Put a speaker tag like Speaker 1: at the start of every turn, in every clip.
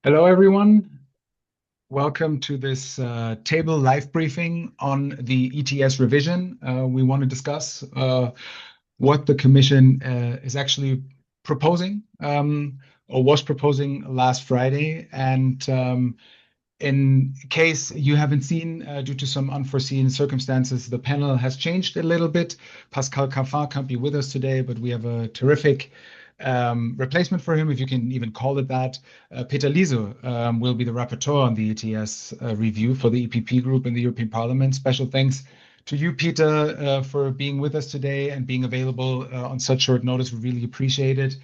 Speaker 1: Hello, everyone. Welcome to this table live briefing on the ETS revision. We want to discuss what the Commission is actually proposing or was proposing last Friday. And in case you haven't seen, due to some unforeseen circumstances, the panel has changed a little bit. Pascal Canfin can't be with us today, but we have a terrific replacement for him, if you can even call it that. Peter Liese will be the rapporteur on the ETS review for the EPP group in the European Parliament. Special thanks to you, Peter, for being with us today and being available on such short notice. We really appreciate it.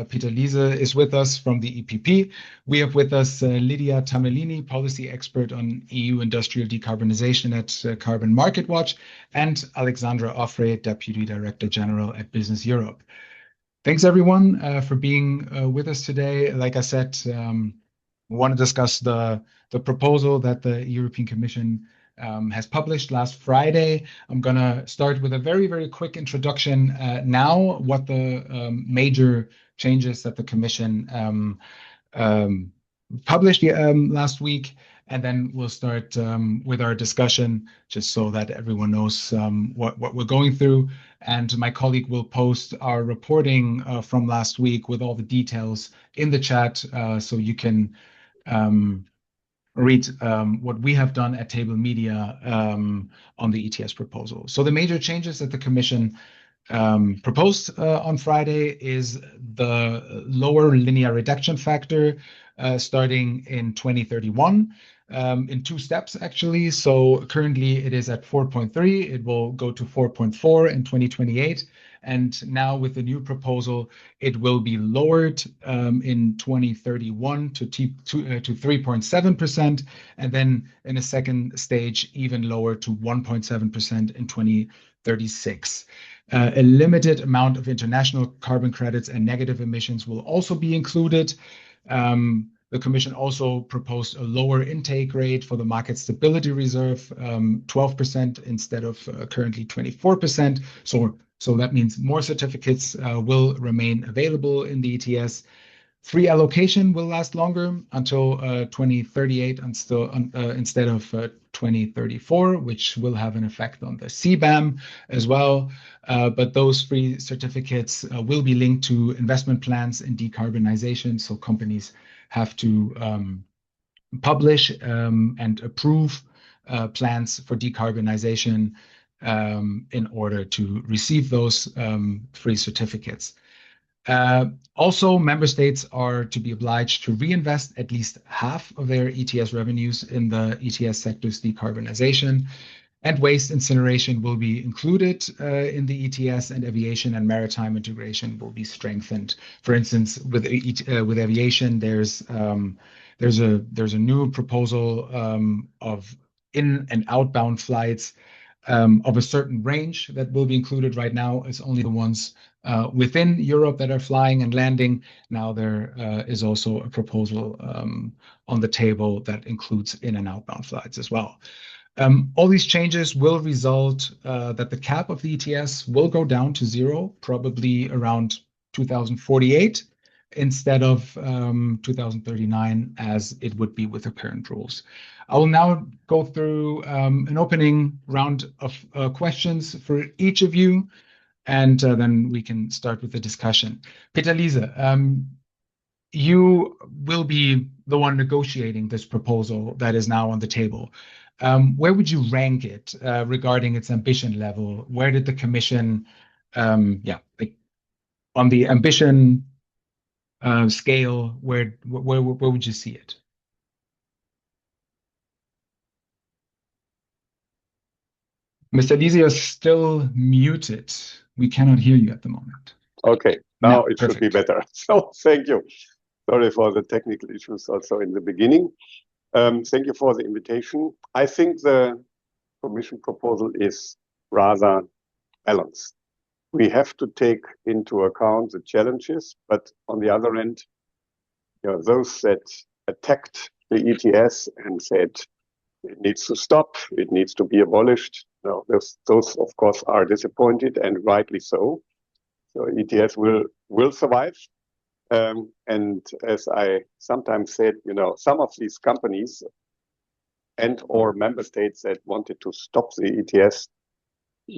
Speaker 1: Peter Liese is with us from the EPP. We have with us Lidia Tamellini, policy expert on EU industrial decarbonization at Carbon Market Watch, and Alexandre Affre, Deputy Director General at Business Europe. Thanks, everyone, for being with us today. Like I said, we want to discuss the proposal that the European Commission has published last Friday. I'm going to start with a very, very quick introduction now, what the major changes that the Commission published last week, and then we'll start with our discussion, just so that everyone knows what we're going through. And my colleague will post our reporting from last week with all the details in the chat, so you can read what we have done at Table Media on the ETS proposal. So the major changes that the Commission proposed on Friday is the lower linear reduction factor starting in 2031 in two steps, actually. So currently it is at 4.3. It will go to 4.4 in 2028. And now with the new proposal, it will be lowered in 2031 to 3.7%. And then in a second stage, even lower to 1.7% in 2036. A limited amount of international carbon credits and negative emissions will also be included. The Commission also proposed a lower intake rate for the Market Stability Reserve, 12% instead of currently 24%. So that means more certificates will remain available in the ETS. Free allocation will last longer until 2038 instead of 2034, which will have an effect on the CBAM as well. But those free certificates will be linked to investment plans in decarbonization. So companies have to publish and approve plans for decarbonization in order to receive those free certificates. Also, member states are to be obliged to reinvest at least half of their ETS revenues in the ETS sector's decarbonization, and waste incineration will be included in the ETS, and aviation and maritime integration will be strengthened. For instance, with aviation, there's a new proposal of in and outbound flights of a certain range that will be included. Right now, it's only the ones within Europe that are flying and landing. Now there is also a proposal on the table that includes in and outbound flights as well. All these changes will result that the cap of the ETS will go down to zero, probably around 2048, instead of 2039, as it would be with the current rules. I will now go through an opening round of questions for each of you, and then we can start with the discussion. Peter Liese, you will be the one negotiating this proposal that is now on the table. Where would you rank it regarding its ambition level? Where did the Commission, on the ambition scale, where would you see it? Mr. Liese, you're still muted. We cannot hear you at the moment.
Speaker 2: Okay, now it should be better. So thank you. Sorry for the technical issues also in the beginning. Thank you for the invitation. I think the Commission proposal is rather balanced. We have to take into account the challenges, but on the other end, those that attacked the ETS and said it needs to stop, it needs to be abolished, those of course are disappointed, and rightly so. So ETS will survive. And as I sometimes said, some of these companies and or member states that wanted to stop the ETS,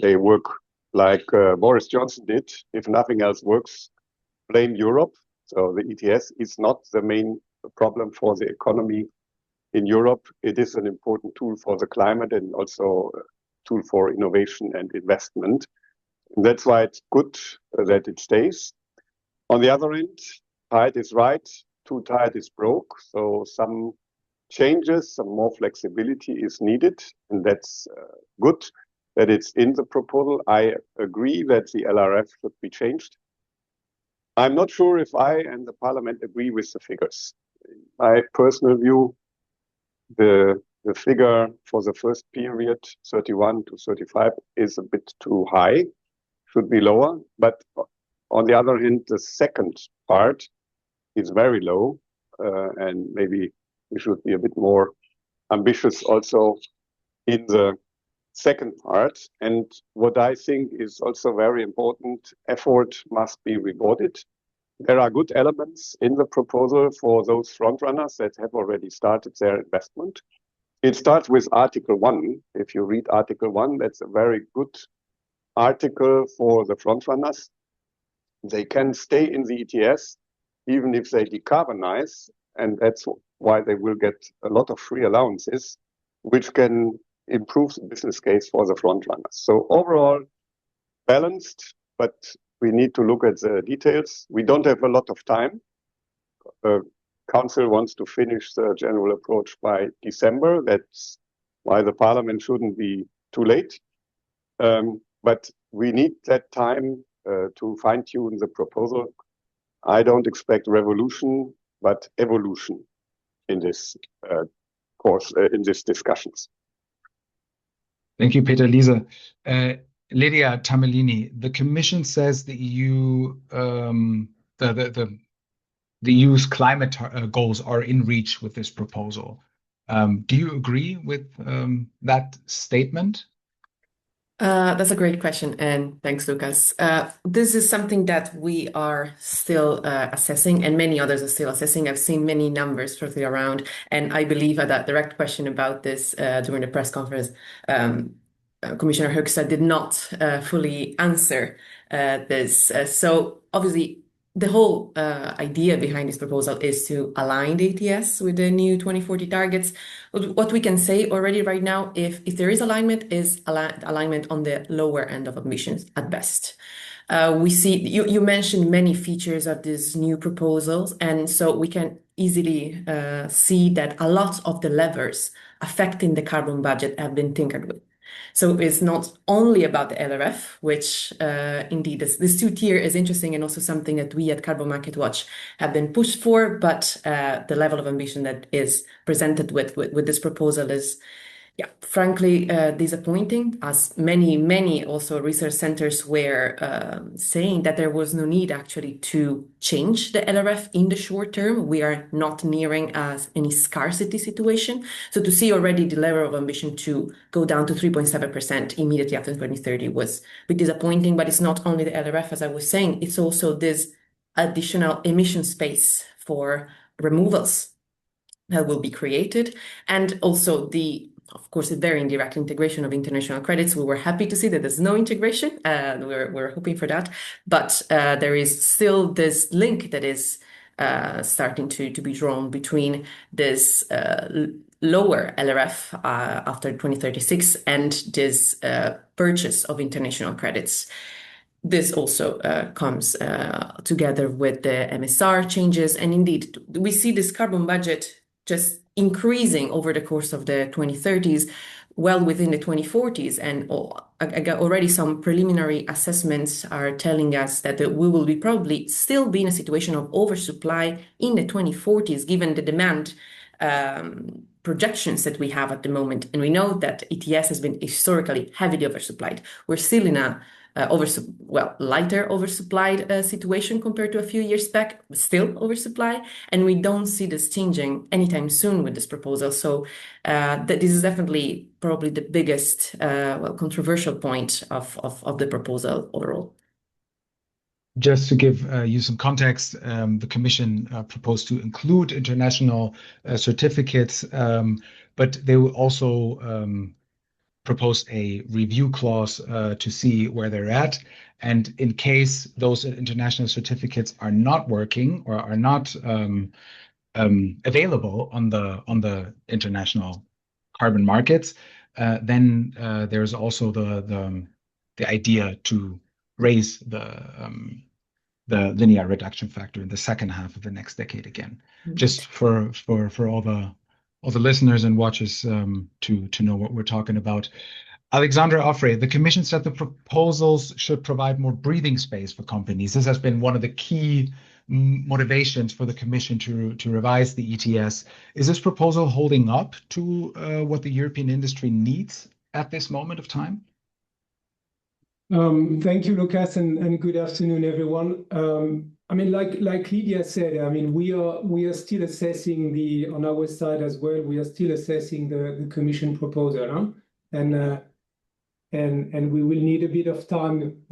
Speaker 2: they work like Boris Johnson did. If nothing else works, blame Europe. So the ETS is not the main problem for the economy in Europe. It is an important tool for the climate and also a tool for innovation and investment. And that's why it's good that it stays. On the other end, tight is right, too tight is broke. So some changes, some more flexibility is needed, and that's good that it's in the proposal. I agree that the LRF should be changed. I'm not sure if I and the Parliament agree with the figures. In my personal view, the figure for the first period, 31 to 35, is a bit too high, should be lower. But on the other hand, the second part is very low, and maybe we should be a bit more ambitious also in the second part. And what I think is also very important, effort must be rewarded. There are good elements in the proposal for those frontrunners that have already started their investment. It starts with Article 1. If you read Article 1, that's a very good article for the frontrunners. They can stay in the ETS even if they decarbonize, and that's why they will get a lot of free allowances, which can improve the business case for the frontrunners. So overall, balanced, but we need to look at the details. We don't have a lot of time. The Council wants to finish the general approach by December. That's why the Parliament shouldn't be too late. But we need that time to fine-tune the proposal. I don't expect revolution, but evolution in this course, in these discussions.
Speaker 1: Thank you, Peter. Liese. Lidia, Tamellini, the Commission says the EU, the EU's climate goals are in reach with this proposal. Do you agree with that statement?
Speaker 3: That's a great question, and thanks, Lukas. This is something that we are still assessing, and many others are still assessing. I've seen many numbers floating around, and I believe that direct question about this during the press conference, Commissioner Högsta did not fully answer this. So obviously, the whole idea behind this proposal is to align the ETS with the new 2040 targets. What we can say already right now, if there is alignment, is alignment on the lower end of emissions at best. We see, you mentioned many features of these new proposals, and so we can easily see that a lot of the levers affecting the carbon budget have been tinkered with. So it's not only about the LRF, which indeed this two-tier is interesting and also something that we at Carbon Market Watch have been pushed for, but the level of ambition that is presented with this proposal is, yeah, frankly, disappointing, as many also research centers were saying that there was no need actually to change the LRF in the short term. We are not nearing any scarcity situation. So to see already the level of ambition to go down to 3.7% immediately after 2030 was a bit disappointing, but it's not only the LRF, as I was saying, it's also this additional emission space for removals that will be created, and also of course, a very indirect integration of international credits. We were happy to see that there's no integration. We're hoping for that. But there is still this link that is starting to be drawn between this lower LRF after 2036 and this purchase of international credits. This also comes together with the MSR changes. And indeed, we see this carbon budget just increasing over the course of the 2030s, well within the 2040s. And already some preliminary assessments are telling us that we will probably still be in a situation of oversupply in the 2040s, given the demand projections that we have at the moment. And we know that ETS has been historically heavily oversupplied. We're still in a lighter oversupplied situation compared to a few years back, but still oversupply. And we don't see this changing anytime soon with this proposal. So this is definitely probably the biggest, controversial point of the proposal overall.
Speaker 1: Just to give you some context, the Commission proposed to include international certificates, but they will also propose a review clause to see where they're at. And in case those international certificates are not working or are not available on the international carbon markets, then there's also the idea to raise the linear reduction factor in the second half of the next decade again. Just for all the listeners and watchers to know what we're talking about. Alexandre, Affre, the Commission said the proposals should provide more breathing space for companies. This has been one of the key motivations for the Commission to revise the ETS. Is this proposal holding up to what the European industry needs at this moment of time?
Speaker 4: Thank you, Lukas, and good afternoon, everyone. I mean, like Lidia said, I mean, we are still assessing on our side as well. We are still assessing the Commission proposal, huh? And we will need a bit of time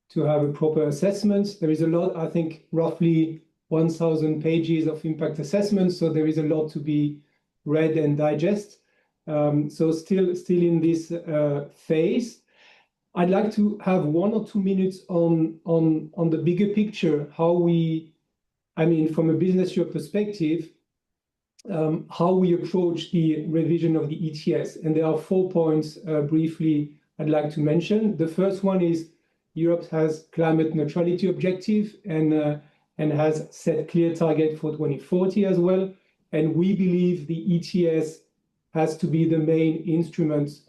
Speaker 4: to have a proper assessment. There is a lot, I think, roughly 1,000 pages of impact assessments, so there is a lot to be read and digest. So still in this phase. I'd like to have 1 or 2 minutes on the bigger picture, I mean, from a business Europe perspective, how we approach the revision of the ETS. And there are 4 points briefly I'd like to mention. The first one is Europe has climate neutrality objective and has set clear target for 2040 as well. And we believe the ETS has to be the main instrument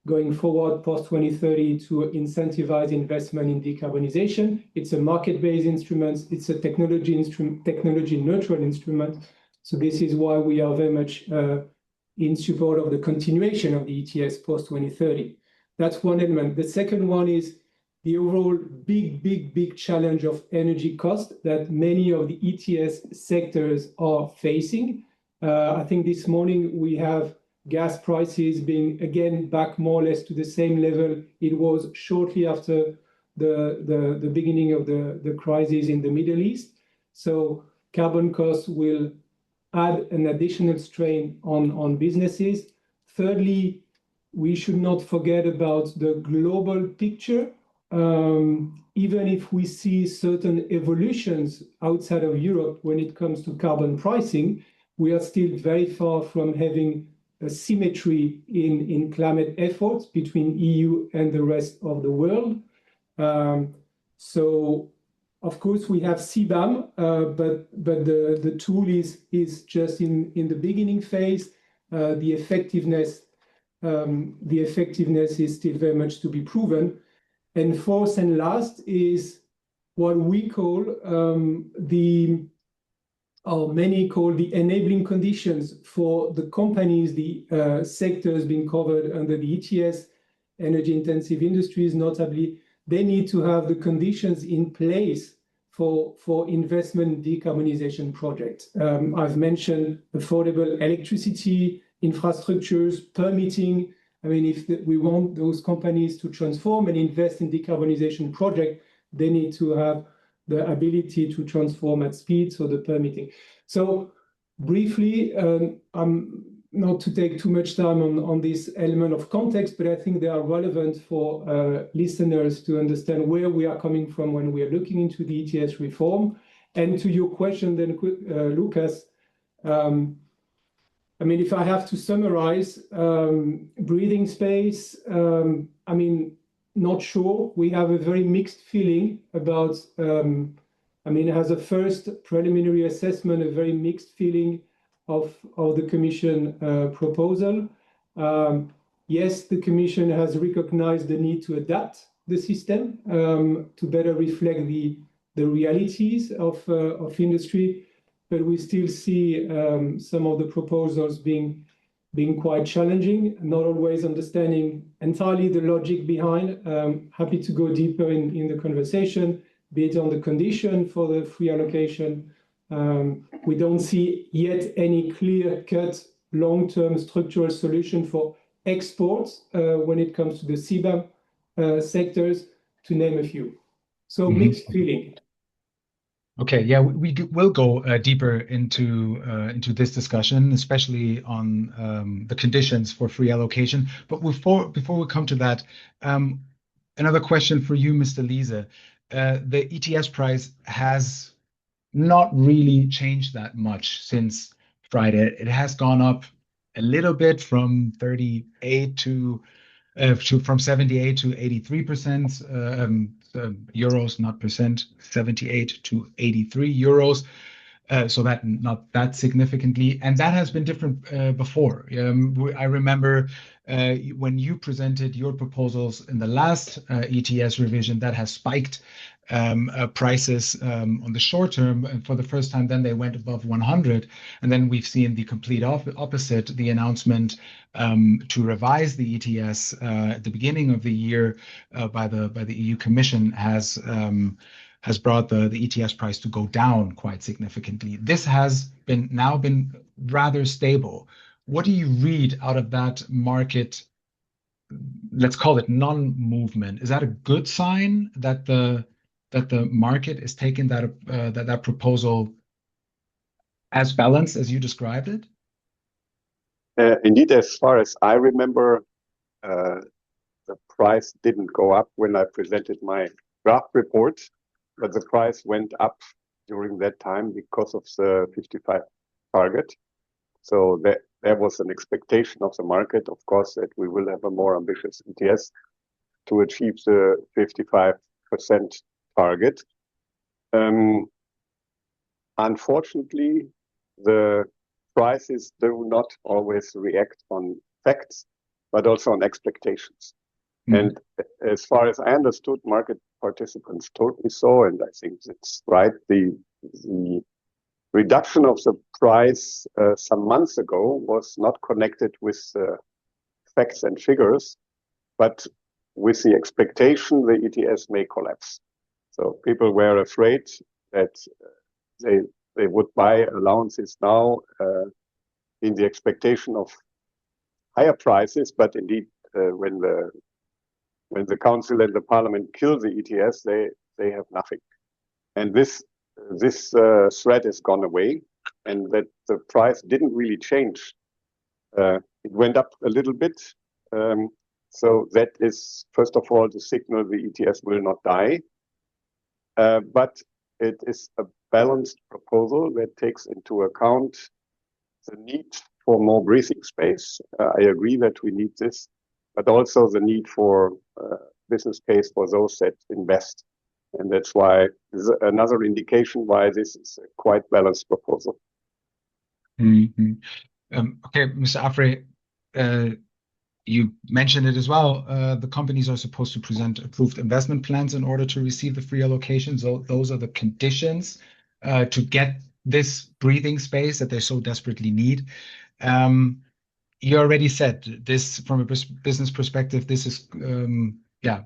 Speaker 4: going forward post-2030 to incentivize investment in decarbonization. It's a market-based instrument. It's a technology-neutral instrument. So this is why we are very much in support of the continuation of the ETS post-2030. That's one element. The second one is the overall big challenge of energy cost that many of the ETS sectors are facing. I think this morning we have gas prices being again back more or less to the same level it was shortly after the beginning of the crisis in the Middle East. So carbon costs will add an additional strain on businesses. Thirdly, we should not forget about the global picture. Even if we see certain evolutions outside of Europe when it comes to carbon pricing, we are still very far from having a symmetry in climate efforts between EU and the rest of the world. So, of course, we have CBAM, but the tool is just in the beginning phase. The effectiveness is still very much to be proven. And fourth and last is what we call many call the enabling conditions for the companies, the sectors being covered under the ETS, energy-intensive industries notably. They need to have the conditions in place for investment decarbonization projects. I've mentioned affordable electricity, infrastructures, permitting. I mean, if we want those companies to transform and invest in decarbonization projects, they need to have the ability to transform at speed, so the permitting. So briefly, not to take too much time on this element of context, but I think they are relevant for listeners to understand where we are coming from when we are looking into the ETS reform. And to your question then, Lukas, I mean, if I have to summarize, breathing space, I mean, not sure. We have a very mixed feeling about, I mean, as a first preliminary assessment, a very mixed feeling of the Commission proposal. Yes, the Commission has recognized the need to adapt the system to better reflect the realities of industry, but we still see some of the proposals being quite challenging, not always understanding entirely the logic behind. Happy to go deeper in the conversation, be it on the condition for the free allocation. We don't see yet any clear-cut long-term structural solution for exports when it comes to the CBAM sectors, to name a few. So mixed feeling.
Speaker 1: Okay, yeah, we will go deeper into this discussion, especially on the conditions for free allocation. But before we come to that, another question for you, Mr. Liese. The ETS price has not really changed that much since Friday. It has gone up a little bit from 38 from 78 to 83% euros, not percent, 78 to 83 euros. So that not that significantly, and that has been different before. I remember when you presented your proposals in the last ETS revision, that has spiked prices on the short term, and for the first time, then they went above 100, and then we've seen the complete opposite. The announcement to revise the ETS at the beginning of the year by the EU Commission has brought the ETS price to go down quite significantly. This has now been rather stable. What do you read out of that market? Let's call it non-movement. Is that a good sign that the market is taking that proposal as balanced as you described it?
Speaker 2: Indeed, as far as I remember, the price didn't go up when I presented my draft report, but the price went up during that time because of the 55 target. So there was an expectation of the market, of course, that we will have a more ambitious ETS to achieve the 55% target. Unfortunately, the prices do not always react on facts, but also on expectations. And as far as I understood, market participants told me so, and I think that's right. The reduction of the price some months ago was not connected with facts and figures, but with the expectation the ETS may collapse. So people were afraid that they would buy allowances now in the expectation of higher prices, but indeed when the council and the parliament kill the ETS, they have nothing. And this threat has gone away, and that the price didn't really change. It went up a little bit. So that is, first of all, the signal the ETS will not die. But it is a balanced proposal that takes into account the need for more breathing space. I agree that we need this, but also the need for business case for those that invest. And that's why this is another indication why this is a quite balanced proposal.
Speaker 1: Okay, Mr. Affre, you mentioned it as well. The companies are supposed to present approved investment plans in order to receive the free allocation. So those are the conditions to get this breathing space that they so desperately need. You already said this from a business perspective. This is,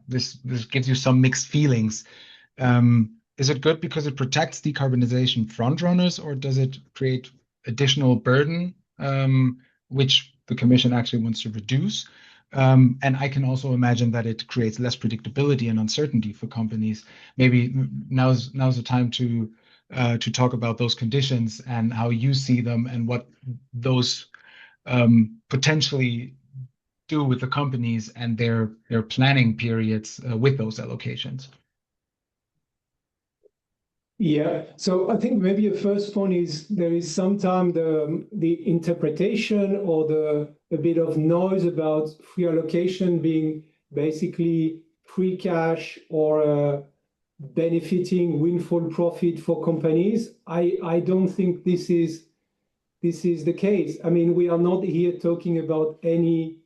Speaker 1: this gives you some mixed feelings. Is it good because it protects decarbonization frontrunners, or does it create additional burden, which the Commission actually wants to reduce? And I can also imagine that it creates less predictability and uncertainty for companies. Maybe now's the time to talk about those conditions and how you see them and what those potentially do with the companies and their planning periods with those allocations.
Speaker 4: Yeah, so I think maybe the first one is there is sometimes the interpretation or a bit of noise about free allocation being basically free cash or benefiting windfall profit for companies. I don't think this is the case. I mean, we are not here talking about any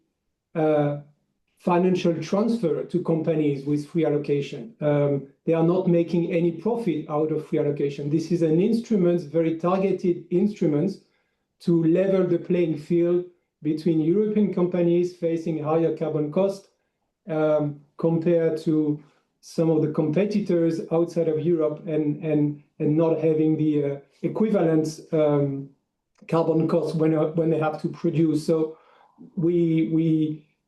Speaker 4: financial transfer to companies with free allocation. They are not making any profit out of free allocation. This is an instrument, very targeted instrument, to level the playing field between European companies facing higher carbon cost compared to some of the competitors outside of Europe and not having the equivalent carbon costs when they have to produce. So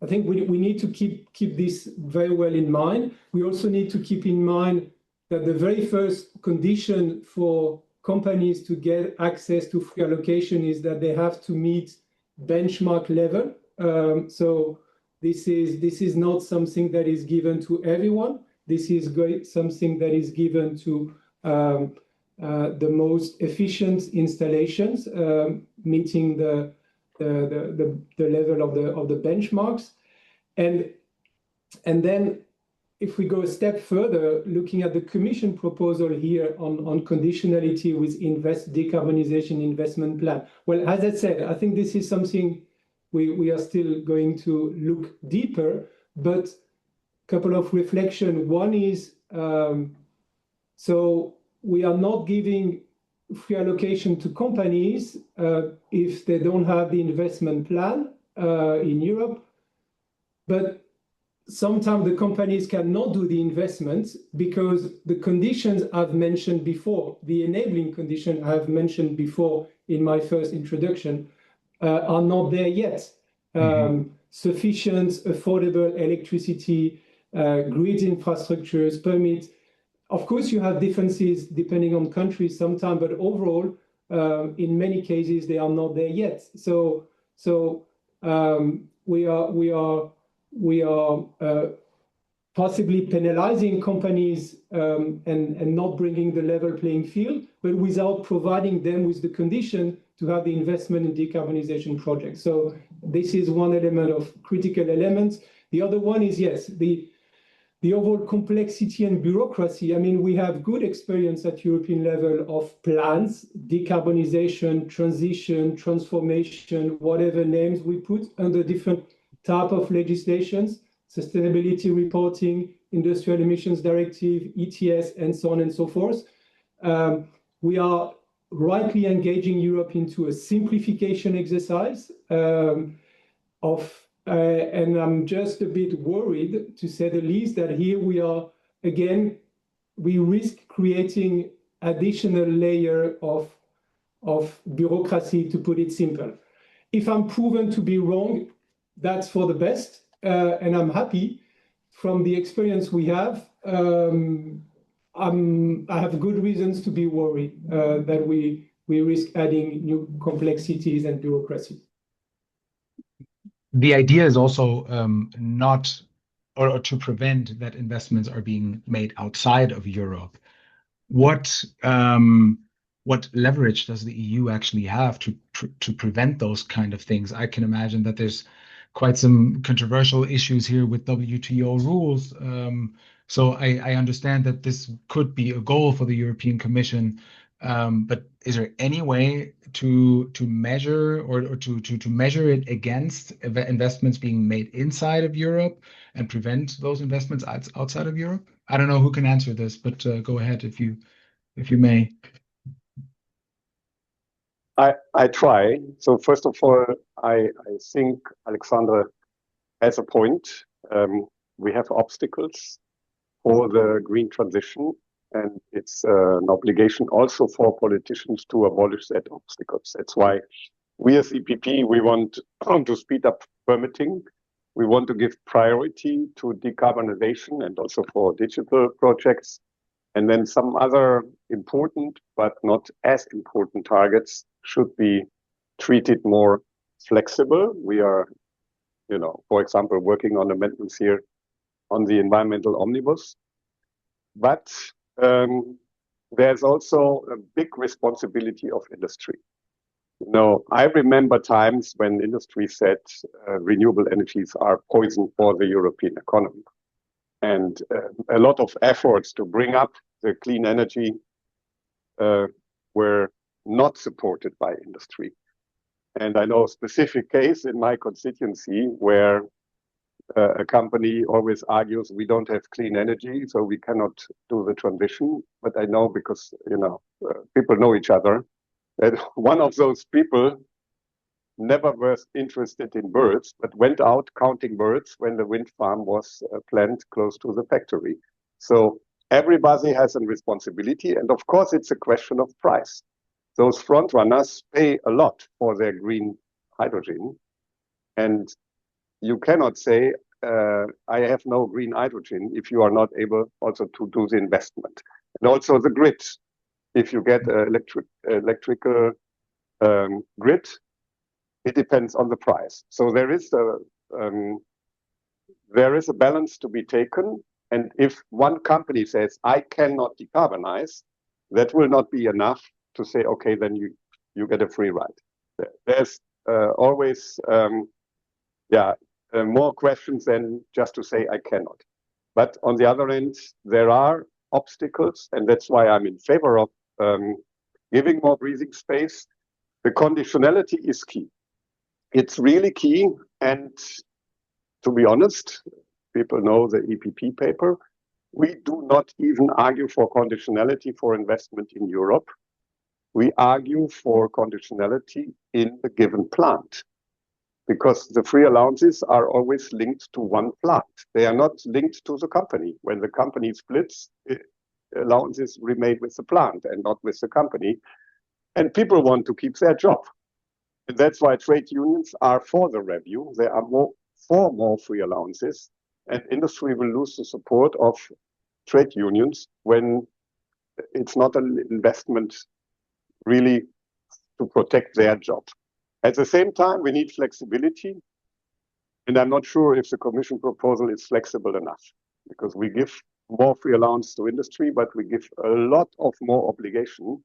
Speaker 4: I think we need to keep this very well in mind. We also need to keep in mind that the very first condition for companies to get access to free allocation is that they have to meet benchmark level. So this is not something that is given to everyone. This is something that is given to the most efficient installations, meeting the level of the benchmarks. And then if we go a step further, looking at the Commission proposal here on conditionality with decarbonization investment plan. Well, as I said, I think this is something we are still going to look deeper, but a couple of reflection. One is, so we are not giving free allocation to companies if they don't have the investment plan in Europe, but sometimes the companies cannot do the investments because the conditions I've mentioned before, the enabling condition I've mentioned before in my first introduction, are not there yet. Sufficient, affordable electricity, grid infrastructures, permits. Of course, you have differences depending on countries sometimes, but overall, in many cases, they are not there yet. So we are possibly penalizing companies and not bringing the level playing field, but without providing them with the condition to have the investment in decarbonization projects. So this is one element of critical elements. The other one is, yes, the overall complexity and bureaucracy. I mean, we have good experience at European level of plans, decarbonization, transition, transformation, whatever names we put under different type of legislations, sustainability reporting, industrial emissions directive, ETS, and so on and so forth. We are rightly engaging Europe into a simplification exercise and I'm just a bit worried, to say the least, that here we are, again, we risk creating additional layer of bureaucracy, to put it simple. If I'm proven to be wrong, that's for the best, and I'm happy. From the experience we have, I have good reasons to be worried that we risk adding new complexities and bureaucracy.
Speaker 1: The idea is also not, or to prevent that investments are being made outside of Europe. What leverage does the EU actually have to prevent those kind of things? I can imagine that there's quite some controversial issues here with WTO rules. So I understand that this could be a goal for the European Commission, but is there any way to measure or to measure it against investments being made inside of Europe and prevent those investments outside of Europe? I don't know who can answer this, but go ahead if you may.
Speaker 2: I try. So first of all, I think Alexandre has a point. We have obstacles for the green transition, and it's an obligation also for politicians to abolish that obstacles. That's why we as EPP, we want to speed up permitting. We want to give priority to decarbonization and also for digital projects. And then some other important, but not as important targets should be treated more flexible. We are, for example, working on amendments here on the environmental omnibus. But there's also a big responsibility of industry. I remember times when industry said renewable energies are poison for the European economy. And a lot of efforts to bring up the clean energy were not supported by industry. And I know a specific case in my constituency where a company always argues we don't have clean energy, so we cannot do the transition. But I know, because people know each other, that one of those people never was interested in birds, but went out counting birds when the wind farm was planned close to the factory. So everybody has a responsibility, and of course it's a question of price. Those front runners pay a lot for their green hydrogen, and you cannot say, I have no green hydrogen if you are not able also to do the investment. And also the grid. If you get an electrical grid, it depends on the price. So there is a balance to be taken. And if one company says, I cannot decarbonize, that will not be enough to say, okay, then you get a free ride. There's always more questions than just to say I cannot. But on the other end, there are obstacles, and that's why I'm in favor of giving more breathing space. The conditionality is key. It's really key, and to be honest, people know the EPP paper. We do not even argue for conditionality for investment in Europe. We argue for conditionality in the given plant, because the free allowances are always linked to one plant. They are not linked to the company. When the company splits, allowances remain with the plant and not with the company. And people want to keep their job. And that's why trade unions are for the review. They are for more free allowances. And industry will lose the support of trade unions when it's not an investment really to protect their job. At the same time, we need flexibility. And I'm not sure if the Commission proposal is flexible enough, because we give more free allowance to industry, but we give a lot of more obligation.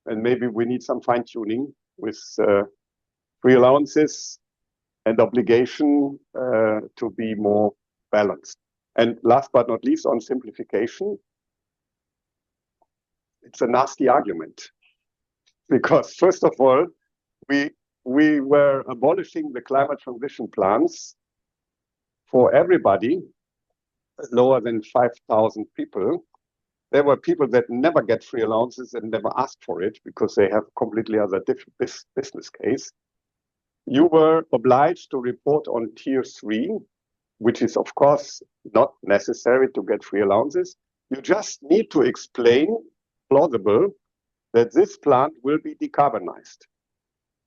Speaker 2: And maybe we need some fine tuning with free allowances and obligation to be more balanced. And last but not least, on simplification, it's a nasty argument. Because first of all, we were abolishing the climate transition plans for everybody lower than 5,000 people. There were people that never get free allowances and never asked for it because they have completely other business case. You were obliged to report on tier 3, which is of course not necessary to get free allowances. You just need to explain plausible that this plant will be decarbonized.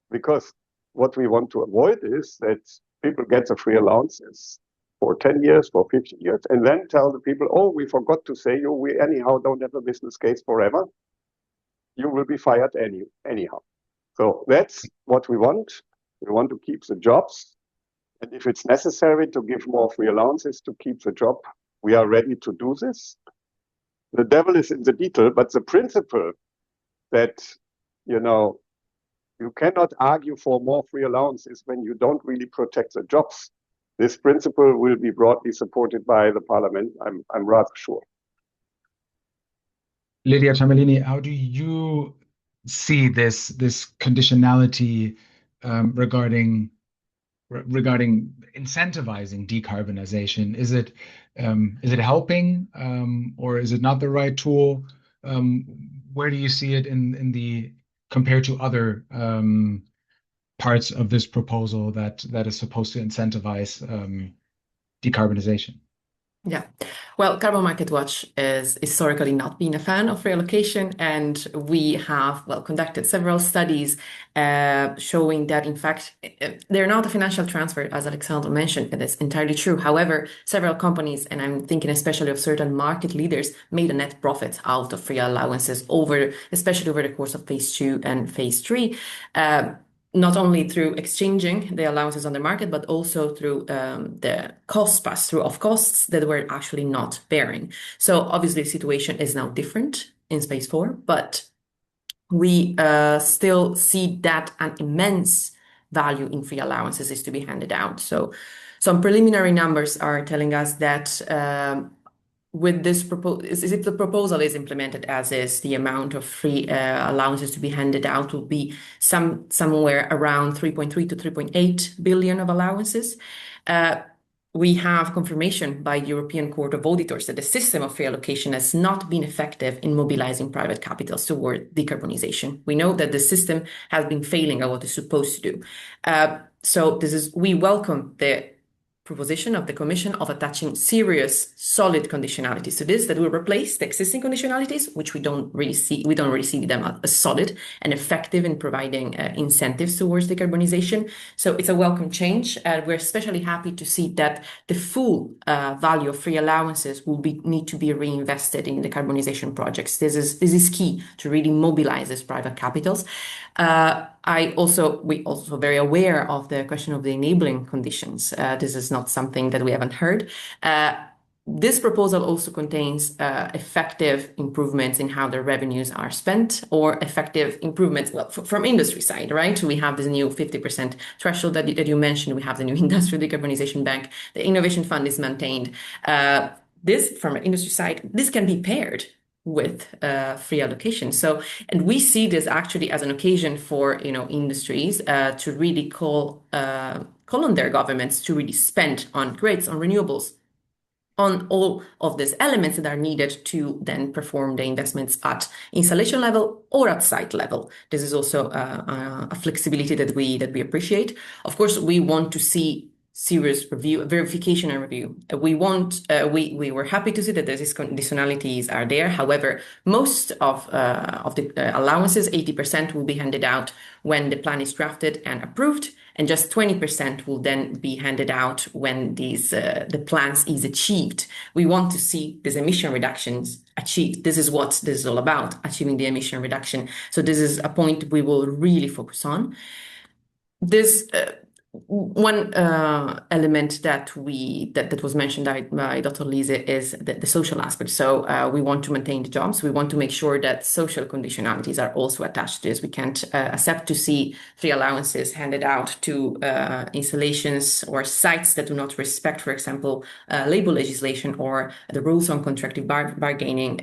Speaker 2: Because what we want to avoid is that people get the free allowances for 10 years, for 15 years, and then tell the people, oh, we forgot to say we anyhow don't have a business case forever. You will be fired anyhow. So that's what we want. We want to keep the jobs. And if it's necessary to give more free allowances to keep the job, we are ready to do this. The devil is in the detail, but the principle that, you cannot argue for more free allowances when you don't really protect the jobs. This principle will be broadly supported by the parliament, I'm rather sure.
Speaker 1: Lidia, Tamellini, how do you see this conditionality regarding incentivizing decarbonization? Is it helping or is it not the right tool? Where do you see it in the compared to other parts of this proposal that is supposed to incentivize decarbonization?
Speaker 3: Yeah, well, Carbon Market Watch is historically not been a fan of reallocation, and we have, conducted several studies showing that, in fact, they're not a financial transfer, as Alexandre mentioned, and it's entirely true. However, several companies, and I'm thinking especially of certain market leaders, made a net profit out of free allowances especially over the course of phase 2 and phase 3. Not only through exchanging the allowances on the market, but also through the cost pass-through of costs that were actually not bearing. So obviously the situation is now different in phase 4, but we still see that an immense value in free allowances is to be handed out. So some preliminary numbers are telling us that with this proposal, if the proposal is implemented as is, the amount of free allowances to be handed out will be somewhere around 3.3 to 3.8 billion of allowances. We have confirmation by the European Court of Auditors that the system of free allocation has not been effective in mobilizing private capitals toward decarbonization. We know that the system has been failing at what it's supposed to do. So we welcome the proposition of the Commission of attaching serious, solid conditionalities to this that will replace the existing conditionalities, which we don't really see them as solid and effective in providing incentives towards decarbonization. So it's a welcome change. We're especially happy to see that the full value of free allowances will need to be reinvested in decarbonization projects. This is key to really mobilize these private capitals. We're also very aware of the question of the enabling conditions. This is not something that we haven't heard. This proposal also contains effective improvements in how the revenues are spent, or effective improvements, from industry side, right? We have this new 50% threshold that you mentioned. We have the new Industrial Decarbonization Bank. The Innovation Fund is maintained. This, from an industry side, this can be paired with free allocation. And we see this actually as an occasion for industries to really call on their governments to really spend on grids, on renewables, on all of these elements that are needed to then perform the investments at installation level or at site level. This is also a flexibility that we appreciate. Of course, we want to see serious review, verification and review. We were happy to see that these conditionalities are there. However, most of the allowances, 80%, will be handed out when the plan is drafted and approved, and just 20% will then be handed out when the plans is achieved. We want to see these emission reductions achieved. This is what this is all about, achieving the emission reduction. So this is a point we will really focus on. This one element that was mentioned by Dr. Liese is the social aspect. So we want to maintain the jobs. We want to make sure that social conditionalities are also attached to this. We can't accept to see free allowances handed out to installations or sites that do not respect, for example, labor legislation or the rules on contractive bargaining.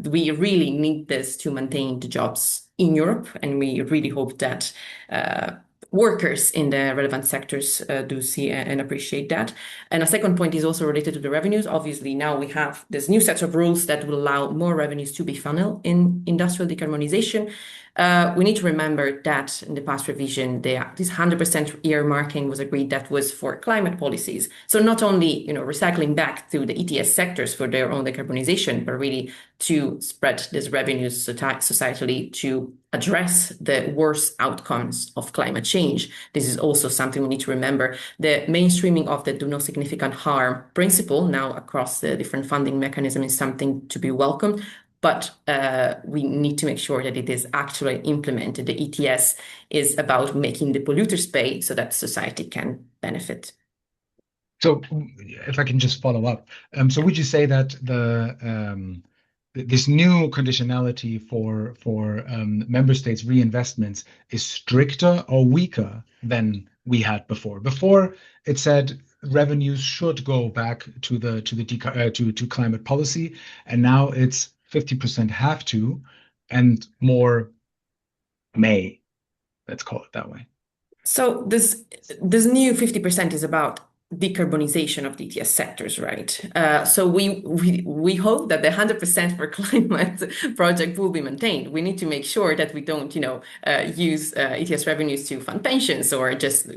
Speaker 3: We really need this to maintain the jobs in Europe, and we really hope that workers in the relevant sectors do see and appreciate that. And a second point is also related to the revenues. Obviously, now we have this new set of rules that will allow more revenues to be funneled in industrial decarbonization. We need to remember that in the past revision, this 100% earmarking was agreed that was for climate policies. So not only recycling back to the ETS sectors for their own decarbonization, but really to spread these revenues societally to address the worst outcomes of climate change. This is also something we need to remember. The mainstreaming of the do no significant harm principle now across the different funding mechanism is something to be welcomed. But we need to make sure that it is actually implemented. The ETS is about making the polluters pay so that society can benefit.
Speaker 1: So if I can just follow up. So would you say that this new conditionality for member states' reinvestments is stricter or weaker than we had before? Before it said revenues should go back to climate policy, and now it's 50% have to, and more may. Let's call it that way.
Speaker 3: So this new 50% is about decarbonization of the ETS sectors, right? So we hope that the 100% for climate project will be maintained. We need to make sure that we don't, use ETS revenues to fund pensions or just,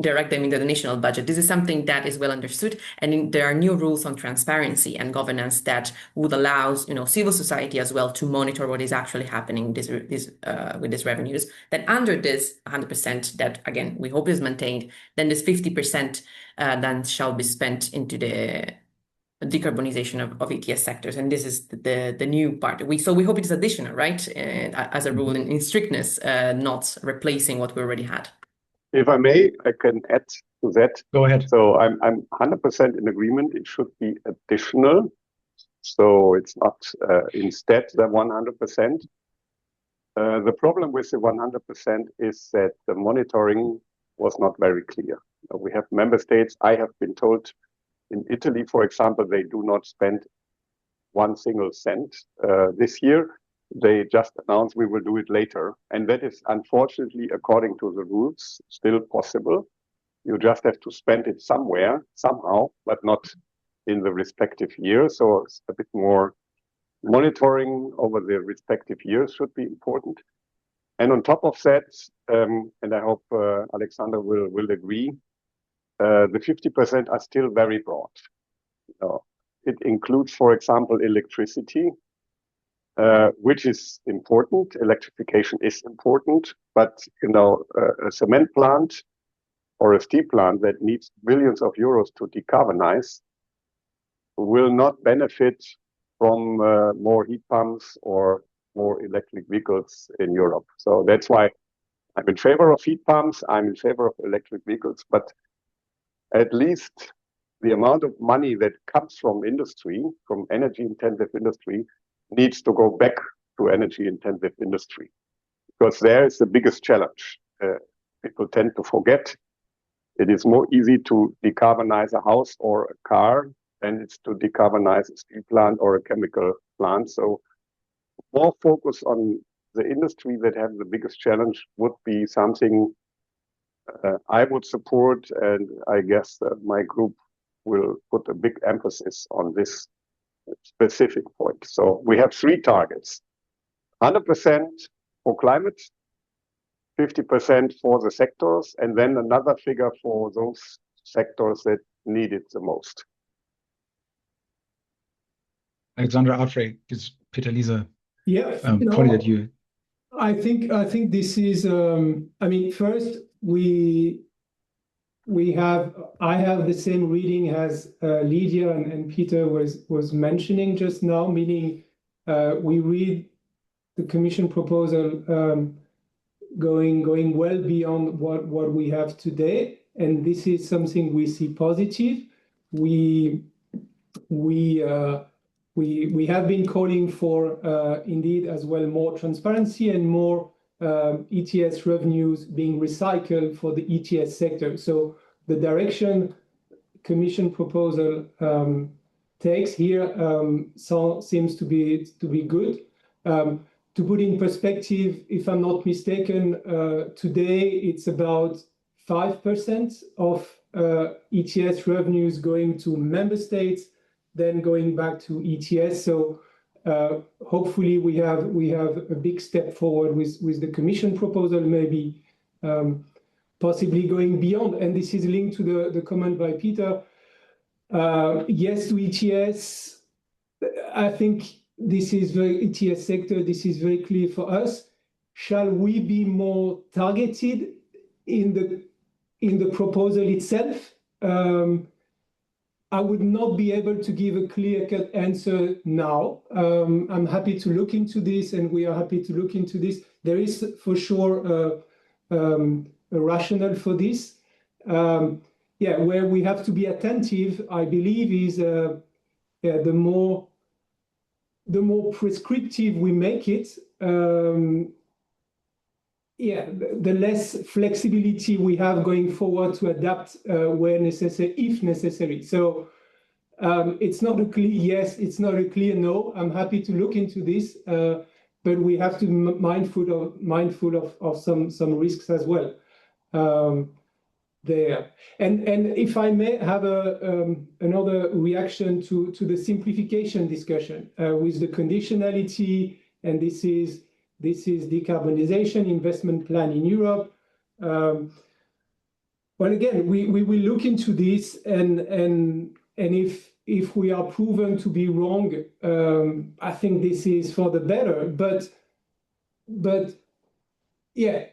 Speaker 3: direct them into the national budget. This is something that is well understood, and there are new rules on transparency and governance that would allow, civil society as well to monitor what is actually happening with these revenues. That under this 100% that again we hope is maintained, then this 50% then shall be spent into the decarbonization of ETS sectors. And this is the new part. So we hope it is additional, right? As a rule in strictness, not replacing what we already had.
Speaker 2: If I may, I can add to that.
Speaker 1: Go ahead.
Speaker 2: So I'm 100% in agreement. It should be additional. So it's not instead the 100%. The problem with the 100% is that the monitoring was not very clear. We have member states, I have been told in Italy, for example, they do not spend one single cent this year. They just announced we will do it later. And that is unfortunately, according to the rules, still possible. You just have to spend it somewhere, somehow, but not in the respective year. So it's a bit more monitoring over the respective years should be important. And on top of that, and I hope Alexandre will agree, the 50% are still very broad. It includes, for example, electricity, which is important. Electrification is important, but a cement plant or a steel plant that needs billions of euros to decarbonize will not benefit from more heat pumps or more electric vehicles in Europe. So that's why I'm in favor of heat pumps. I'm in favor of electric vehicles, but at least the amount of money that comes from industry, from energy-intensive industry, needs to go back to energy-intensive industry, because there is the biggest challenge. People tend to forget it is more easy to decarbonize a house or a car than it's to decarbonize a steel plant or a chemical plant. So more focus on the industry that have the biggest challenge would be something I would support, and I guess my group will put a big emphasis on this specific point. So we have 3 targets: 100% for climate, 50% for the sectors, and then another figure for those sectors that need it the most.
Speaker 1: Alexandre, Affre, gives Peter, Liese,
Speaker 4: Yeah,
Speaker 1: pointed at you.
Speaker 4: I think this is. I mean, first I have the same reading as Lidia and Peter was mentioning just now, meaning we read the Commission proposal going well beyond what we have today, and this is something we see positive. We have been calling for indeed as well more transparency and more ETS revenues being recycled for the ETS sector. So the direction Commission proposal takes here seems to be good. To put in perspective, if I'm not mistaken, today it's about 5% of ETS revenues going to member states, then going back to ETS. So hopefully we have a big step forward with the Commission proposal, maybe possibly going beyond. And this is linked to the comment by Peter. Yes to ETS. I think this is very ETS sector. This is very clear for us. Shall we be more targeted in the proposal itself? I would not be able to give a clear-cut answer now. I'm happy to look into this, and we are happy to look into this. There is for sure a rationale for this. Where we have to be attentive, I believe, is the more prescriptive we make it, the less flexibility we have going forward to adapt where necessary, if necessary. So it's not a clear yes, it's not a clear no. I'm happy to look into this, but we have to be mindful of some risks as well there. And if I may have another reaction to the simplification discussion with the conditionality, and this is decarbonization investment plan in Europe. Well, again, we will look into this, and if we are proven to be wrong, I think this is for the better. But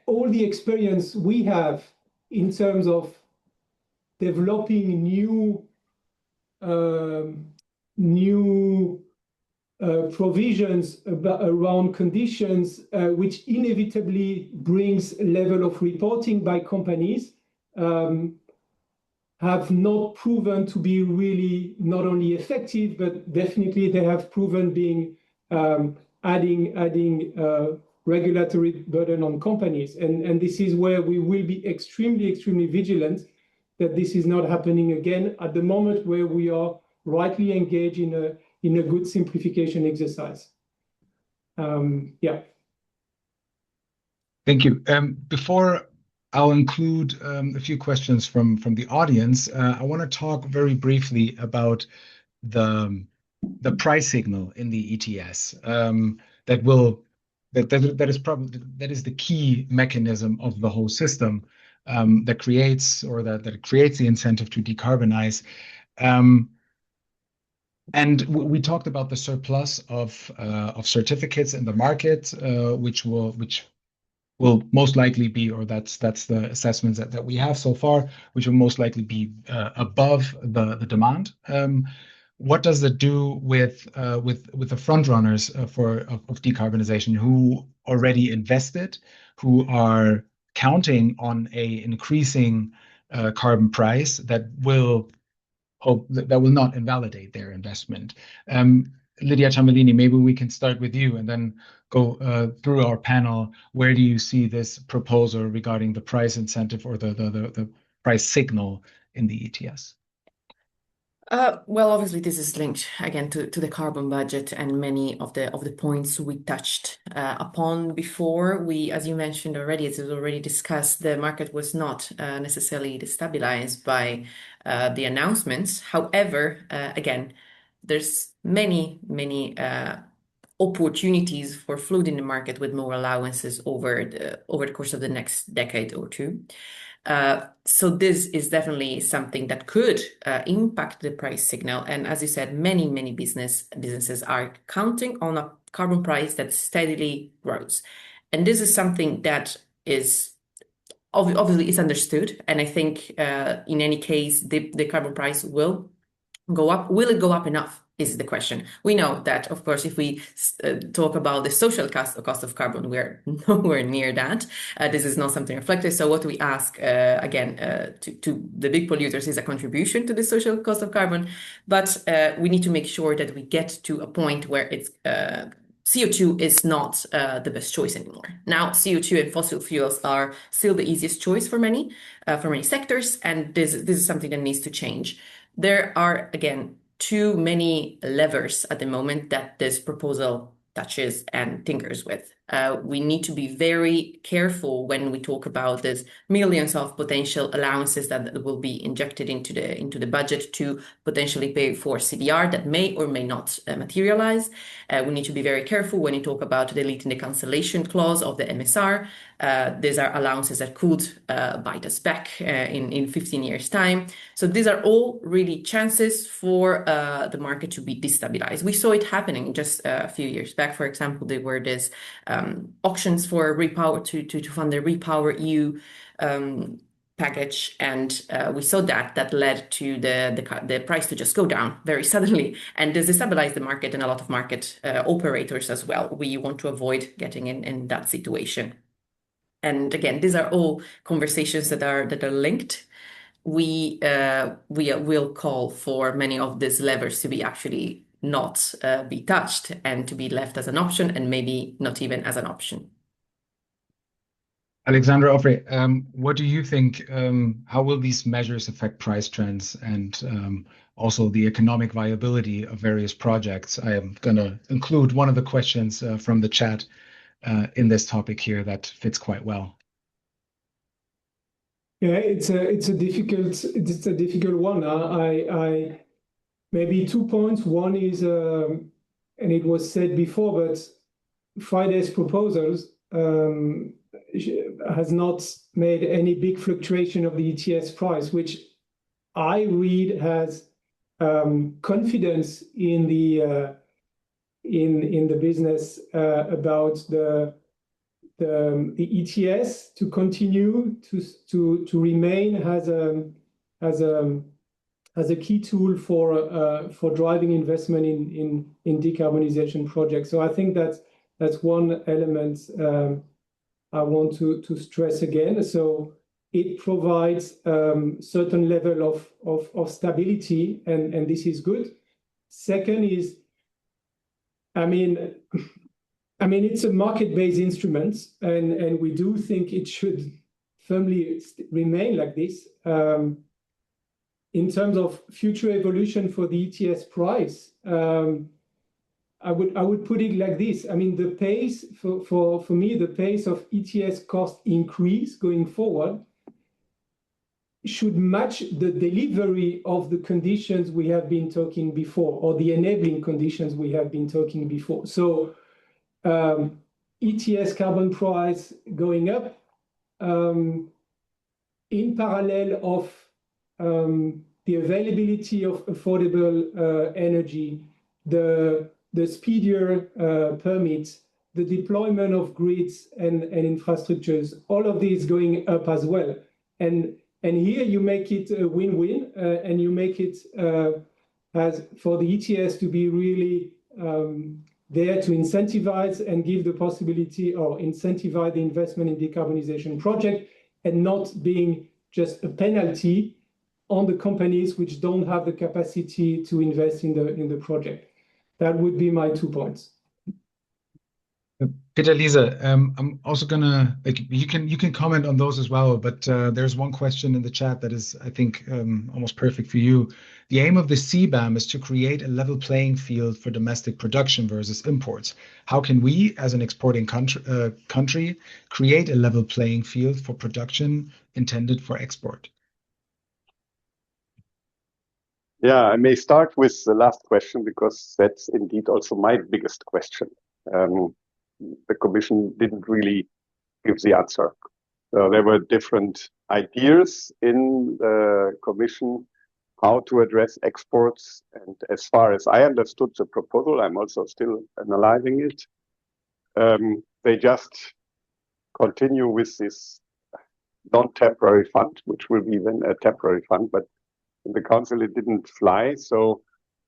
Speaker 4: all the experience we have in terms of developing new provisions around conditions, which inevitably brings level of reporting by companies, have not proven to be really not only effective, but definitely they have proven being adding regulatory burden on companies. And this is where we will be extremely vigilant that this is not happening again at the moment where we are rightly engaged in a good simplification exercise.
Speaker 1: Thank you. Before I'll include a few questions from the audience, I want to talk very briefly about the price signal in the ETS that is the key mechanism of the whole system. that creates the incentive to decarbonize. And we talked about the surplus of certificates in the market, which will most likely be, or that's the assessments that we have so far, which will most likely be above the demand. What does it do with the front runners of decarbonization who already invested, who are counting on a increasing carbon price that will not invalidate their investment? Lidia, Tamellini, maybe we can start with you and then go through our panel. Where do you see this proposal regarding the price incentive or the price signal in the ETS?
Speaker 3: Well, obviously, this is linked again to the carbon budget and many of the points we touched upon before. As you mentioned already, as was already discussed, the market was not necessarily destabilized by the announcements. However, again, there's many opportunities for flooding the market with more allowances over the course of the next decade or two. So this is definitely something that could impact the price signal. And as you said, many businesses are counting on a carbon price that steadily grows. And this is something that is obviously is understood. And I think in any case, the carbon price will go up. Will it go up enough? Is the question. We know that, of course, if we talk about the social cost of carbon, we're nowhere near that. This is not something reflected. So what we ask, again, to the big polluters is a contribution to the social cost of carbon. But we need to make sure that we get to a point where it's CO2 is not the best choice anymore. Now, CO2 and fossil fuels are still the easiest choice for many sectors. And this is something that needs to change. There are, again, too many levers at the moment that this proposal touches and tinkers with. We need to be very careful when we talk about this millions of potential allowances that will be injected into the budget to potentially pay for CDR that may or may not materialize. We need to be very careful when you talk about deleting the cancellation clause of the MSR. These are allowances that could bite us back in 15 years' time. So these are all really chances for the market to be destabilized. We saw it happening just a few years back. For example, there were these auctions for repower to fund the Repower EU package, and we saw that led to the price to just go down very suddenly, and this destabilized the market and a lot of market operators as well. We want to avoid getting in that situation. And again, these are all conversations that are linked. We will call for many of these levers to be actually not be touched and to be left as an option and maybe not even as an option.
Speaker 1: Alexandre, Affre, what do you think? How will these measures affect price trends and also the economic viability of various projects? I am going to include one of the questions from the chat in this topic here that fits quite well.
Speaker 4: Yeah, it's a difficult one. I maybe 2 points. One is, and it was said before, but Friday's proposals has not made any big fluctuation of the ETS price, which I read has confidence in the business about the ETS to continue to remain as a key tool for driving investment in decarbonization projects. So I think that's one element I want to stress again. So it provides certain level of stability, and this is good. Second is, I mean, it's a market-based instrument, and we do think it should firmly remain like this. In terms of future evolution for the ETS price, I would put it like this. I mean, the pace for me, the pace of ETS cost increase going forward should match the delivery of the conditions we have been talking before, or the enabling conditions we have been talking before. So ETS carbon price going up in parallel of the availability of affordable energy, the speedier permits, the deployment of grids and infrastructures, all of these going up as well. And here you make it a win-win, and you make it as for the ETS to be really there to incentivize and give the possibility or incentivize the investment in decarbonization project, and not being just a penalty on the companies which don't have the capacity to invest in the project. That would be my 2 points.
Speaker 1: Peter, Liese, I'm also gonna you can comment on those as well, but there's one question in the chat that is, I think, almost perfect for you. The aim of the CBAM is to create a level playing field for domestic production versus imports. How can we, as an exporting country, create a level playing field for production intended for export?
Speaker 2: Yeah, I may start with the last question, because that's indeed also my biggest question. The Commission didn't really give the answer. So there were different ideas in the Commission how to address exports. And as far as I understood the proposal, I'm also still analyzing it. They just continue with this non-temporary fund, which will be then a temporary fund, but in the Council it didn't fly. So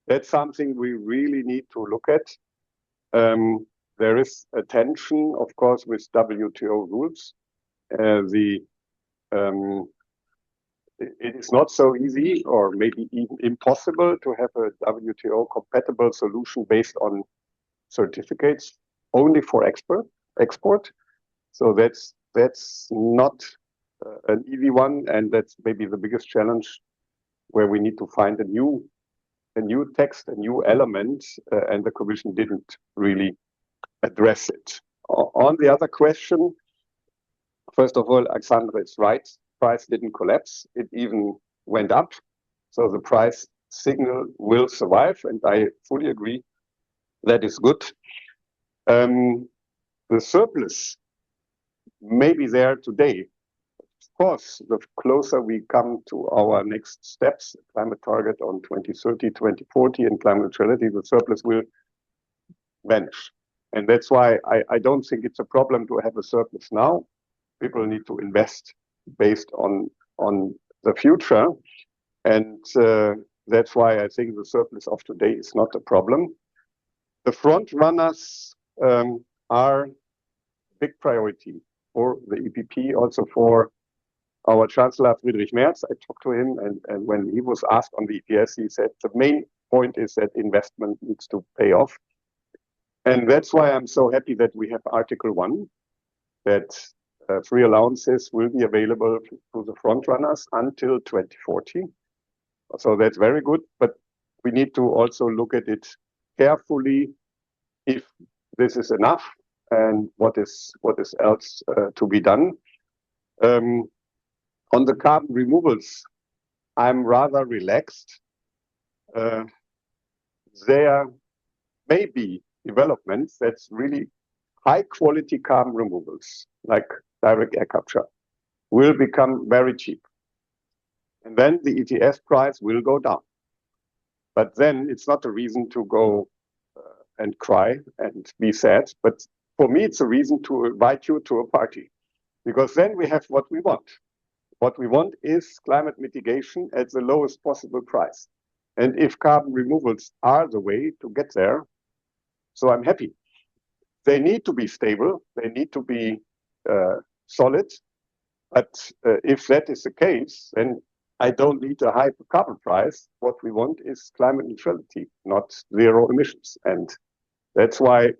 Speaker 2: that's something we really need to look at. There is a tension, of course, with WTO rules. It is not so easy, or maybe even impossible, to have a WTO compatible solution based on certificates only for export. So that's not an easy one, and that's maybe the biggest challenge, where we need to find a new text, a new element, and the Commission didn't really address it. On the other question, first of all, Alexandre is right. Price didn't collapse. It even went up. So the price signal will survive, and I fully agree that is good. The surplus may be there today. Of course, the closer we come to our next steps, climate target on 2030, 2040, and climate neutrality, the surplus will vanish. And that's why I don't think it's a problem to have a surplus now. People need to invest based on the future. And that's why I think the surplus of today is not a problem. The front runners are a big priority for the EPP, also for our Chancellor Friedrich Merz. I talked to him, and when he was asked on the ETS, he said the main point is that investment needs to pay off. And that's why I'm so happy that we have Article 1, that free allowances will be available to the front runners until 2040. So that's very good, but we need to also look at it carefully, if this is enough and what is else to be done. On the carbon removals, I'm rather relaxed. There may be developments that's really high quality carbon removals, like direct air capture, will become very cheap. And then the ETS price will go down. But then it's not a reason to go and cry and be sad. But for me, it's a reason to invite you to a party, because then we have what we want. What we want is climate mitigation at the lowest possible price. And if carbon removals are the way to get there, so I'm happy. They need to be stable. They need to be solid. But if that is the case, then I don't need a high carbon price. What we want is climate neutrality, not zero emissions. And that's why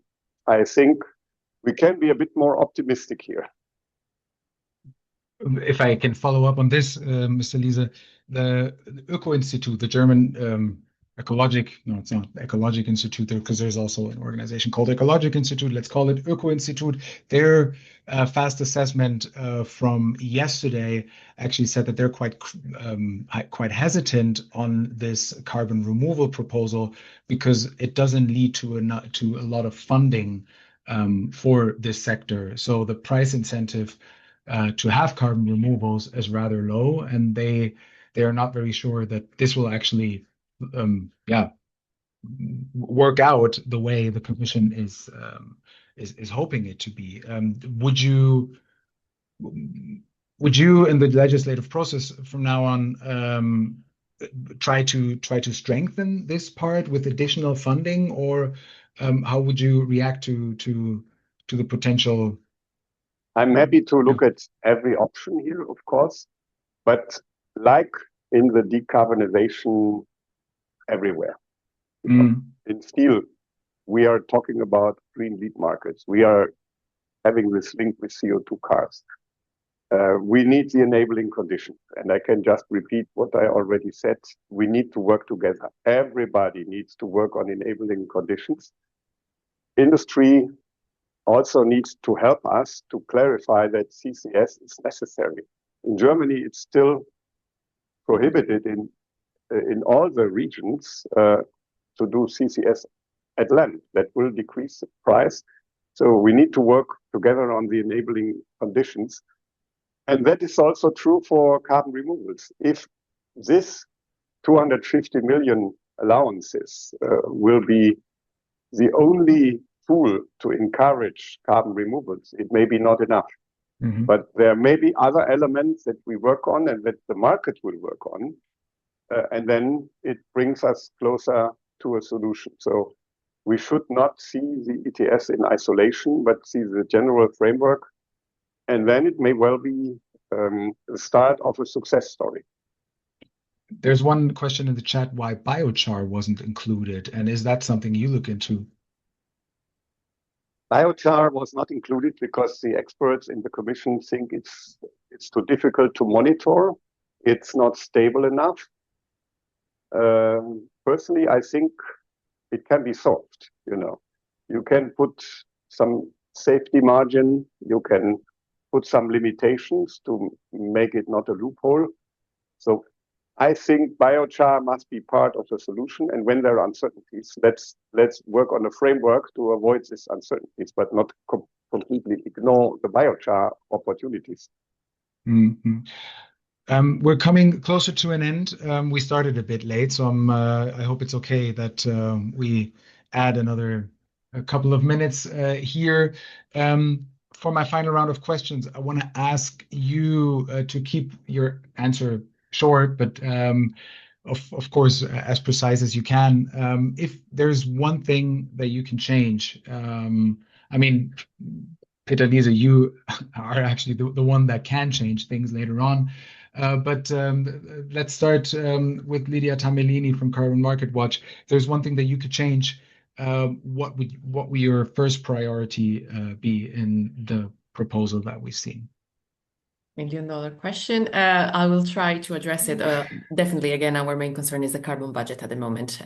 Speaker 2: I think we can be a bit more optimistic here.
Speaker 1: If I can follow up on this, Mr. Liese, the Öko-Institut, the German it's not Ecologic Institute there, because there's also an organization called Ecologic Institute. Let's call it Öko-Institut. Their fast assessment from yesterday actually said that they're quite hesitant on this carbon removal proposal, because it doesn't lead to a lot of funding for this sector. So the price incentive to have carbon removals as rather low, and they are not very sure that this will actually work out the way the Commission is hoping it to be. Would you in the legislative process from now on try to strengthen this part with additional funding, or how would you react to the potential?
Speaker 2: I'm happy to look at every option here, of course, but like in the decarbonization everywhere. In steel, we are talking about green lead markets. We are having this link with CO2 cars. We need the enabling conditions. And I can just repeat what I already said. We need to work together. Everybody needs to work on enabling conditions. Industry also needs to help us to clarify that CCS is necessary. In Germany, it's still prohibited in all the regions to do CCS at land. That will decrease the price. So we need to work together on the enabling conditions. And that is also true for carbon removals. If this 250 million allowances will be the only tool to encourage carbon removals, it may be not enough. But there may be other elements that we work on and that the market will work on. And then it brings us closer to a solution. So we should not see the ETS in isolation, but see the general framework. And then it may well be the start of a success story.
Speaker 1: There's one question in the chat why biochar wasn't included, and is that something you look into?
Speaker 2: Biochar was not included because the experts in the Commission think it's too difficult to monitor. It's not stable enough. Personally, I think it can be solved. You can put some safety margin. You can put some limitations to make it not a loophole. So I think biochar must be part of the solution. And when there are uncertainties, let's work on a framework to avoid these uncertainties, but not completely ignore the biochar opportunities.
Speaker 1: We're coming closer to an end. We started a bit late, so I hope it's okay that we add a couple of minutes here. For my final round of questions, I want to ask you to keep your answer short, but of course, as precise as you can. If there's one thing that you can change, I mean, Peter, Liese, you are actually the one that can change things later on. But let's start with Lidia Tamellini from Carbon Market Watch. If there's one thing that you could change, what would your first priority be in the proposal that we've seen?
Speaker 3: $1 million question. I will try to address it. Definitely, again, our main concern is the carbon budget at the moment.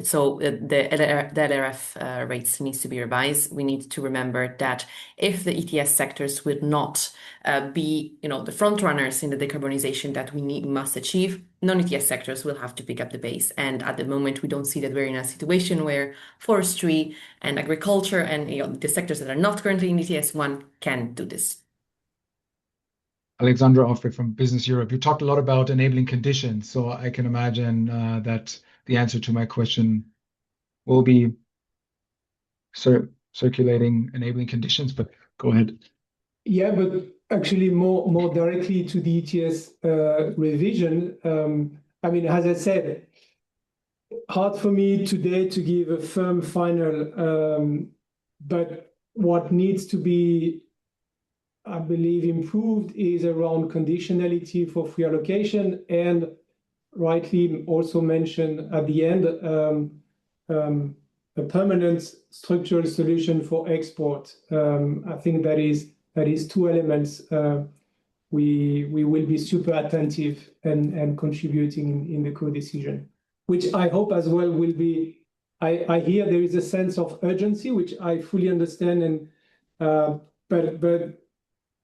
Speaker 3: So the LRF rates needs to be revised. We need to remember that if the ETS sectors will not be, the front runners in the decarbonization that we must achieve, non-ETS sectors will have to pick up the pace. And at the moment, we don't see that we're in a situation where forestry and agriculture and the sectors that are not currently in ETS1 can do this.
Speaker 1: Alexandre Affre from Business Europe. You talked a lot about enabling conditions, so I can imagine that the answer to my question will be circulating enabling conditions, but go ahead.
Speaker 4: Yeah, but actually more directly to the ETS revision. I mean, as I said, hard for me today to give a firm final, but what needs to be, I believe, improved is around conditionality for free allocation, and rightly also mentioned at the end, a permanent structural solution for export. I think that is two elements. We will be super attentive and contributing in the co-decision, which I hope as well will be. I hear there is a sense of urgency, which I fully understand, and but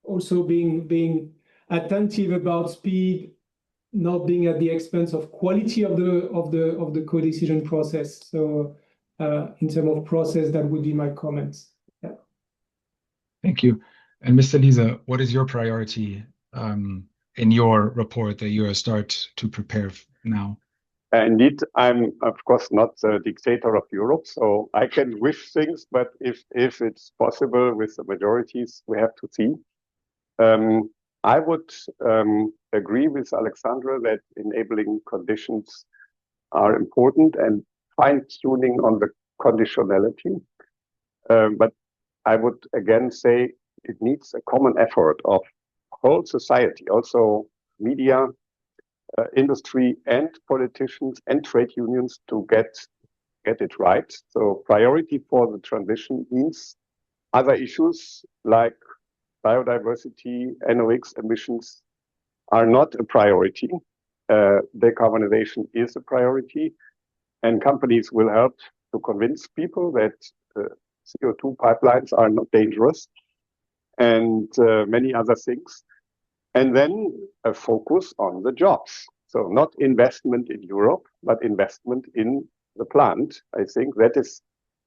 Speaker 4: also being attentive about speed, not being at the expense of quality of the co-decision process. So in terms of process, that would be my comments. Yeah.
Speaker 1: Thank you. And Mr. Liese, what is your priority in your report that you are start to prepare now?
Speaker 2: Indeed, I'm of course not the dictator of Europe, so I can wish things, but if it's possible with the majorities, we have to see. I would agree with Alexandre that enabling conditions are important and fine-tuning on the conditionality. But I would again say it needs a common effort of whole society, also media, industry and politicians and trade unions to get it right. So priority for the transition means other issues like biodiversity, NOx emissions are not a priority. Decarbonization is a priority, and companies will help to convince people that CO2 pipelines are not dangerous, and many other things. And then a focus on the jobs. So not investment in Europe, but investment in the plant. I think that is,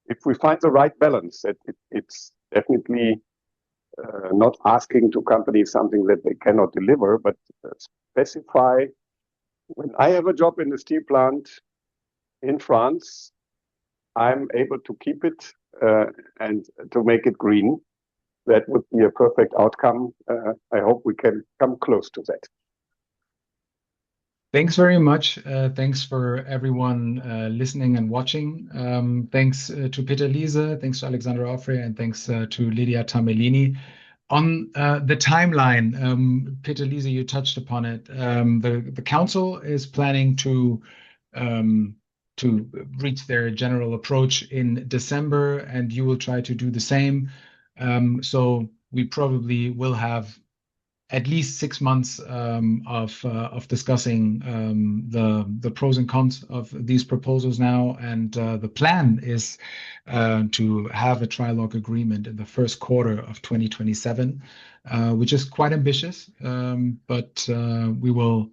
Speaker 2: if we find the right balance, that it's definitely not asking to companies something that they cannot deliver, but specify, when I have a job in the steel plant in France, I'm able to keep it and to make it green. That would be a perfect outcome. I hope we can come close to that.
Speaker 1: Thanks very much. Thanks for everyone listening and watching. Thanks to Peter Liese, thanks to Alexandre Affre, and thanks to Lidia Tamellini. On the timeline, Peter Liese, you touched upon it. The council is planning to reach their general approach in December, and you will try to do the same. So we probably will have at least 6 months of discussing the pros and cons of these proposals now, and the plan is to have a trilogue agreement in the first quarter of 2027, which is quite ambitious, but we will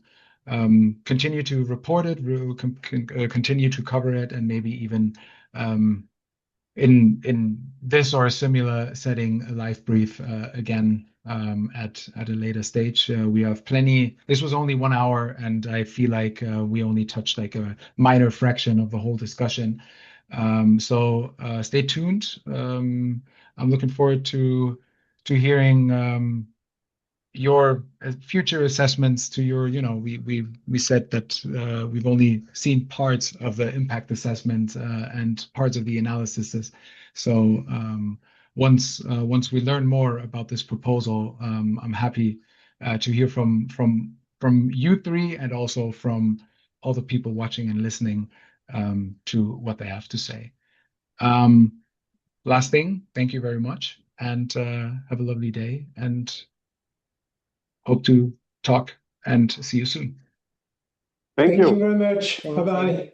Speaker 1: continue to report it, we will continue to cover it, and maybe even in this or a similar setting, a live brief again at a later stage. We have plenty. This was only 1 hour, and I feel like we only touched like a minor fraction of the whole discussion. So stay tuned. I'm looking forward to hearing your future assessments. To your, we said that we've only seen parts of the impact assessment and parts of the analysis. So once we learn more about this proposal, I'm happy to hear from you three, and also from all the people watching and listening to what they have to say. Last thing, thank you very much, and have a lovely day, and hope to talk and see you soon.
Speaker 2: Thank you.
Speaker 4: Thank you very much. Bye-bye.